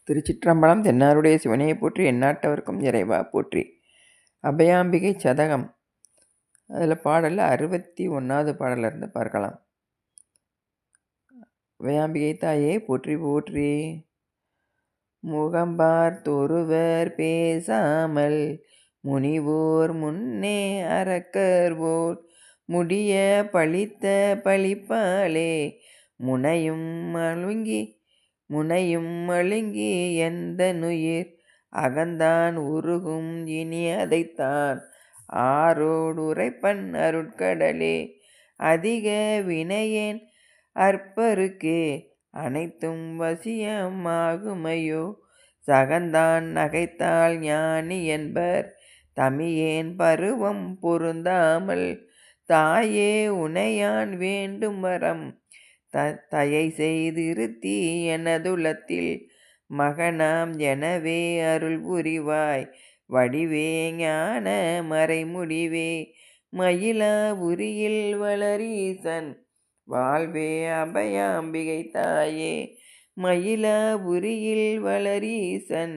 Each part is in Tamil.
திருச்சிற்றம்பலம். தென்னாருடைய சிவனையை போற்றி, எந்நாட்டவர்க்கும் இறைவா போற்றி. அபயாம்பிகை சதகம். அதில் பாடல் 61வது பாடலிருந்து பார்க்கலாம். அபயாம்பிகை தாயே போற்றி போற்றி. முகம்பார் தொருவர் பேசாமல் முனிவோர் முன்னே அரக்கர் போல் முடிய பழித்த பழிப்பாலே முனையும் மழுங்கி எந்த நுயிர் அகந்தான் உருகும் இனி அதைத்தான் ஆரோடு உரைப்பன் அருட்கடலே. அதிக வினையேன் அற்பருக்கே அனைத்தும் வசியமாகுமையோ சகந்தான் நகைத்தால் ஞானி என்பர் தமியேன் பருவம் பொருந்தாமல் தாயே உனையான் வேண்டும் வரம் தயை செய்திருத்தி எனதுலத்தில் மகனாம் எனவே அருள் புரிவாய் வடிவே ஞான மறைமுடிவே மயிலா உரியில் வளரீசன் வாழ்வே அபயாம்பிகை தாயே. மயிலா உரியில் வளரீசன்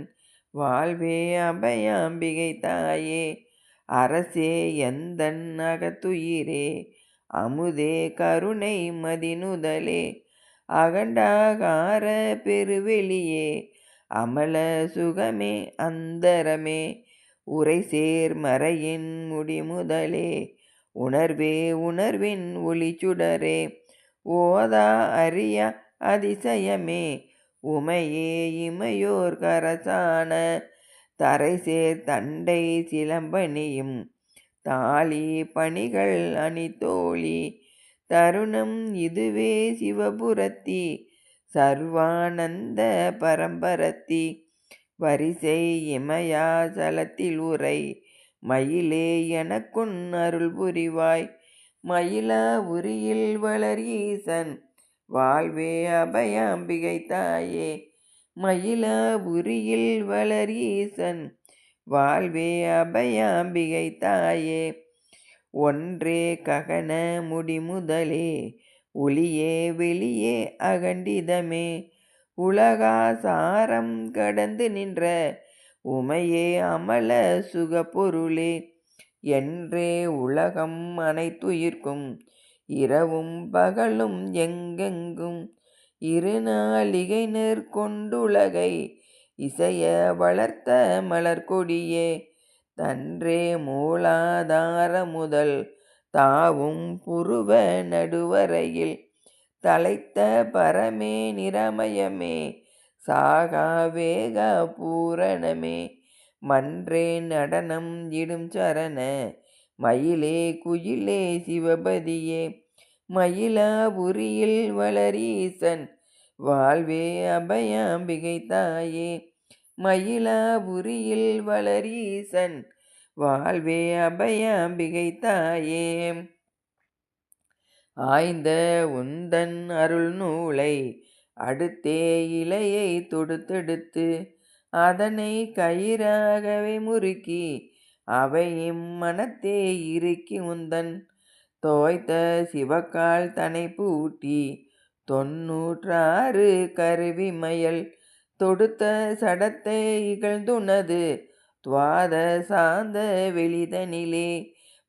வாழ்வே அபயாம்பிகை தாயே. அரசே எந்தன் அகத்துயிரே அமுதே கருணை மதினுதலே அகண்டாகார பெருவெளியே அமல சுகமே அந்தரமே உரைசேர் மறையின் முடிமுதலே உணர்வே உணர்வின் ஒளிச்சுடரே ஓதா அரிய அதிசயமே உமையே இமையோர் கரசான தரைசேர் தண்டை சிலம்பணியும் தாளி பணிகள் அணித்தோழி தருணம் இதுவே சிவபுரத்தி சர்வானந்த பரம்பரத்தி வரிசை இமயாசலத்தில் உரை மயிலே எனக்குன் அருள் புரிவாய் மயிலா உரியில் வளரீசன் வாழ்வே அபயாம்பிகை தாயே. மயிலா உரியில் வளரீசன் வாழ்வே அபயாம்பிகை தாயே. ஒன்றே ககன முடிமுதலே ஒளியே வெளியே அகண்டிதமே உலகாசாரம் கடந்து நின்ற உமையே அமல சுகப்பொருளே என்றே உலகம் அனைத்துயிர்க்கும் இரவும் பகலும் எங்கெங்கும் இருநாளிகை நேர்கொண்டுலகை இசைய வளர்த்த மலர்கொடியே தன்றே மூலாதார முதல் தாவும் புருவ நடுவரையில் தலைத்த பரமே நிரமயமே சாகா வேக பூரணமே மன்றே நடனம் இடும் சரண மயிலே குயிலே சிவபதியே மயிலா உரியில் வளரீசன் வாழ்வே அபயாம்பிகை தாயே. மயிலா உரியில் வளரீசன் வாழ்வே அபயாம்பிகை தாயே. ஆய்ந்த உந்தன் அருள் நூலை அடுத்தே இலையை தொடுத்தெடுத்து அதனை கயிறாகவே முறுக்கி அவை இம்மனத்தே இறுக்கி உந்தன் தோய்த்த சிவக்கால் தனை பூட்டி 96 கருவிமயல் தொடுத்த சடத்தை இகழ்ந்துனது துவாத சாந்த வெளிதனிலே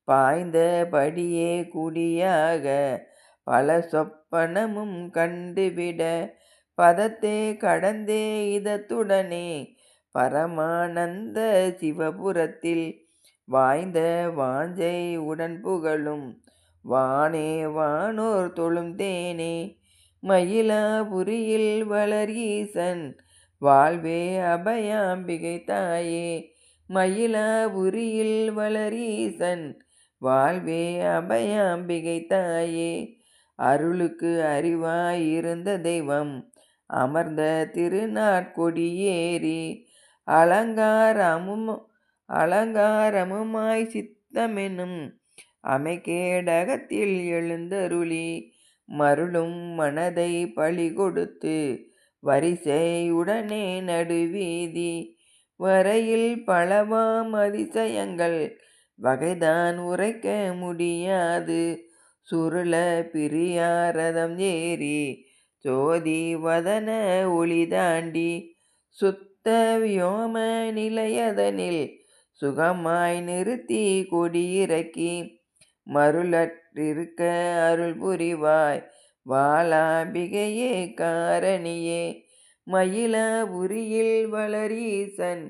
பாய்ந்த படியே குடியாக பல சொப்பனமும் கண்டுவிட பதத்தே கடந்தே இதத்துடனே பரமானந்த சிவபுரத்தில் வாய்ந்த வாஞ்சை உடன் புகழும் வானே வானோர் தொழும் தேனே மயிலாபுரியில் வளரீசன் வாழ்வே அபயாம்பிகை தாயே. மயிலாபுரியில் வளரீசன் வாழ்வே அபயாம்பிகை தாயே. அருளுக்கு அறிவாயிருந்த தெய்வம் அமர்ந்த திருநாட்கொடியேறி அலங்காரமுமாய் சித்தமெனும் அமைகேடகத்தில் எழுந்தருளி மருளும் மனதை பழி கொடுத்து வரிசையுடனே நடுவீதி வரையில் பலவாம் அதிசயங்கள் வகைதான் உரைக்க முடியாது சுருள பிரியாரதம் ஏறி சோதி வதன ஒளி தாண்டி சுத்த வியோம நிலையதனில் சுகமாய் நிறுத்தி கொடியிறக்கி மருளற்றிருக்க அருள் புரிவாய் வாளாம்பிகையே காரணியே. மயிலாபுரியில் வளரீசன்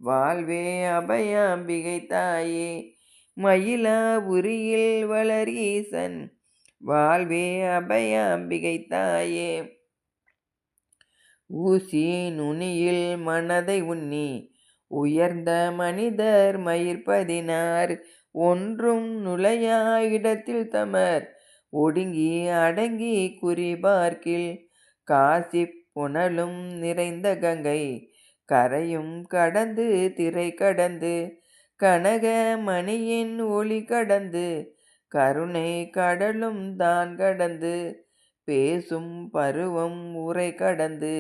வாழ்வே அபயாம்பிகை தாயே. மயிலாபுரியில் வளரீசன் வாழ்வே அபயாம்பிகை தாயே. ஊசி நுனியில் மனதை உண்ணி உயர்ந்த மனிதர் மயிர்பதினார் ஒன்றும் நுழையா இடத்தில் தமர் ஒடுங்கி அடங்கி குறிபார்க்கில் காசி புனலும் நிறைந்த கங்கை கரையும் கடந்து திரை கடந்து கனக மணியின் ஒளி கடந்து கருணை கடலும் தான் கடந்து பேசும் பருவம் உரை கடந்து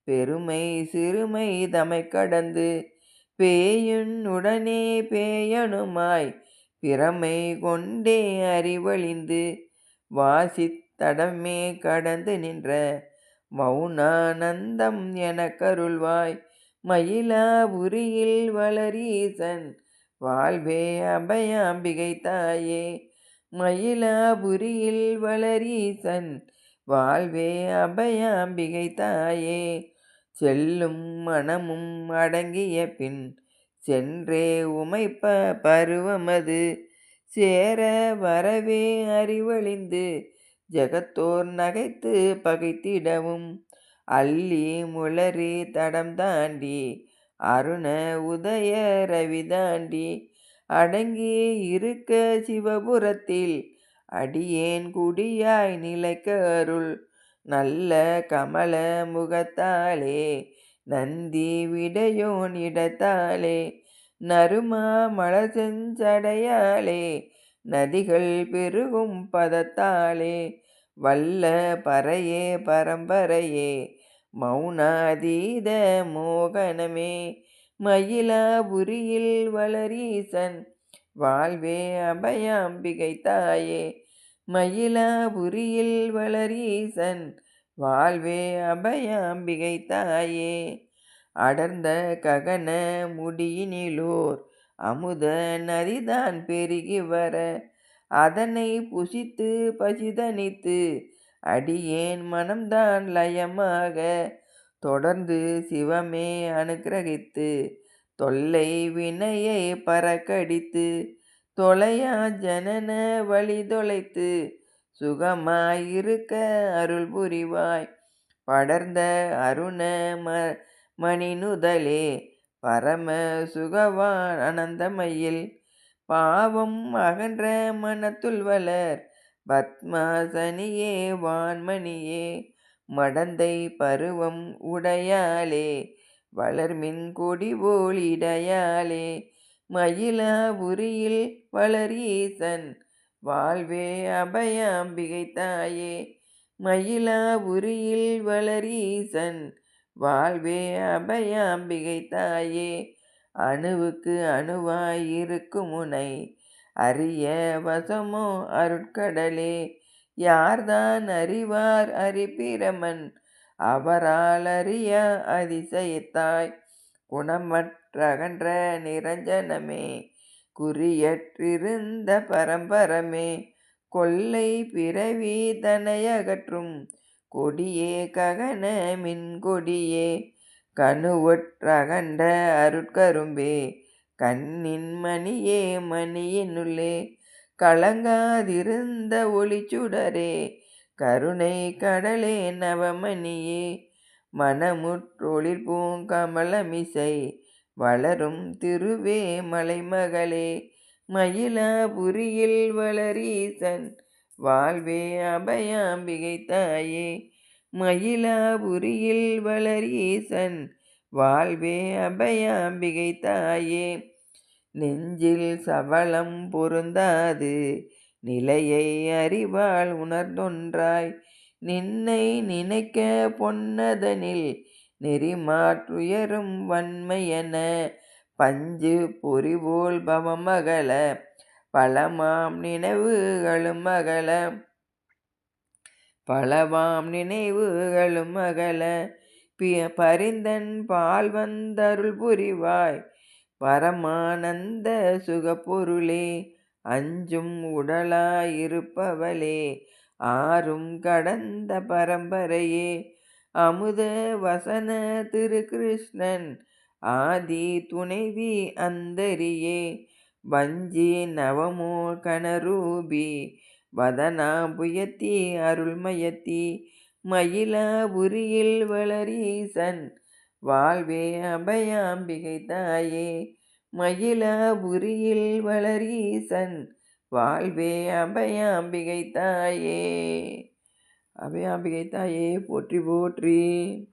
பெருமை சிறுமை தமை கடந்து பேயுன் உடனே பேயனுமாய் பிரமை கொண்டே அறிவழிந்து வாசித்தடமே கடந்து நின்ற மௌனானந்தம் என கருள்வாய். மயிலாபுரியில் வளரீசன் வாழ்வே அபயாம்பிகை தாயே. மயிலாபுரியில் வளரீசன் வாழ்வே அபயாம்பிகை தாயே. செல்லும் மனமும் அடங்கிய பின் சென்றே உமைப்ப பருவமது சேர வரவே அறிவழிந்து ஜெகத்தோர் நகைத்து பகைத்திடவும் அள்ளி முளரி தடம் தாண்டி அருண உதய ரவி தாண்டி அடங்கி இருக்க சிவபுரத்தில் அடியேன் குடியாய் நிலைக்க அருள். நல்ல கமல முகத்தாலே நந்தி விடையோன் இடத்தாலே நறுமா மலர்செஞ்சடையாலே நதிகள் பெருகும் பதத்தாலே வல்ல பறையே பரம்பரையே மௌனாதீத மோகனமே. மயிலாபுரியில் வளரீசன் வாழ்வே அபயாம்பிகை தாயே. மயிலாபுரியில் வளரீசன் வாழ்வே அபயாம்பிகை தாயே. அடர்ந்த ககன முடியினிலோர் அமுத நதிதான் பெருகி வர அதனை புசித்து பசிதனித்து அடியேன் மனம்தான் லயமாக தொடர்ந்து சிவமே அனுக்கிரகித்து தொல்லை வினையை பறக்கடித்து தொலையா ஜனன வழி தொலைத்து சுகமாயிருக்க அருள் புரிவாய். படர்ந்த அருண மணிநுதலே பரம சுகவான் அனந்தமயில் பாவம் அகன்ற மனத்துள் வளர் பத்மாசனியே வான்மணியே. மடந்தை பருவம் உடையாலே வளர்மின் கொடிபோல் இடையாலே மயிலாபுரியில் வளரீசன் வாழ்வே அபயாம்பிகை தாயே. மயிலாபுரியில் வளரீசன் வாழ்வே அபயாம்பிகை தாயே. அணுவுக்கு அணுவாயிருக்கும் உனை அறிய வசமோ அருட்கடலே. யார்தான் அறிவார் அறிபிரமன் அவரால் அறிய அதிசயத்தாய் குணமற்றகன்ற நிரஞ்சனமே குறியற்றிருந்த பரம்பரமே கொல்லை பிறவி தனையகற்றும் கொடியே ககன மின்கொடியே கணுவற்றகண்ட அருட்கரும்பே கண்ணின் மணியே மணியினுள்ளே கலங்காதிருந்த ஒளிச்சுடரே கருணை கடலே நவமணியே மனமுற்றொளிர் பூங்கமலமிசை வளரும் திருவே மலைமகளே. மயிலாபுரியில் வளரீசன் வாழ்வே அபயாம்பிகை தாயே. மயிலாபுரியில் வளரீசன் வாழ்வே அபயாம்பிகை தாயே. நெஞ்சில் சபலம் பொருந்தாது நிலையை அறிவாள் உணர்ந்தொன்றாய் நின்னை நினைக்க பொன்னதனில் நெறிமாற்றுயரும் வன்மையென பஞ்சு பொறிபோல் பவமகல பலமாம் நினைவுகளும் அகல பரிந்தன் பால் வந்தருள் புரிவாய் பரமானந்த சுகப்பொருளே. அஞ்சும் உடலாயிருப்பவளே ஆறும் கடந்த பரம்பரையே. அமுத வசன திருகிருஷ்ணன் ஆதி துணைவி அந்தரியே. வஞ்சி நவமோ கனரூபி வதனாபுயத்தி அருள்மயத்தி. மயிலாபுரியில் வளரீசன் வாழ்வே அபயாம்பிகை தாயே. மயிலாபுரியில் வளரீசன் வாழ்வே அபயாம்பிகை தாயே. அபயாம்பிகை தாயே போற்றி போற்றி.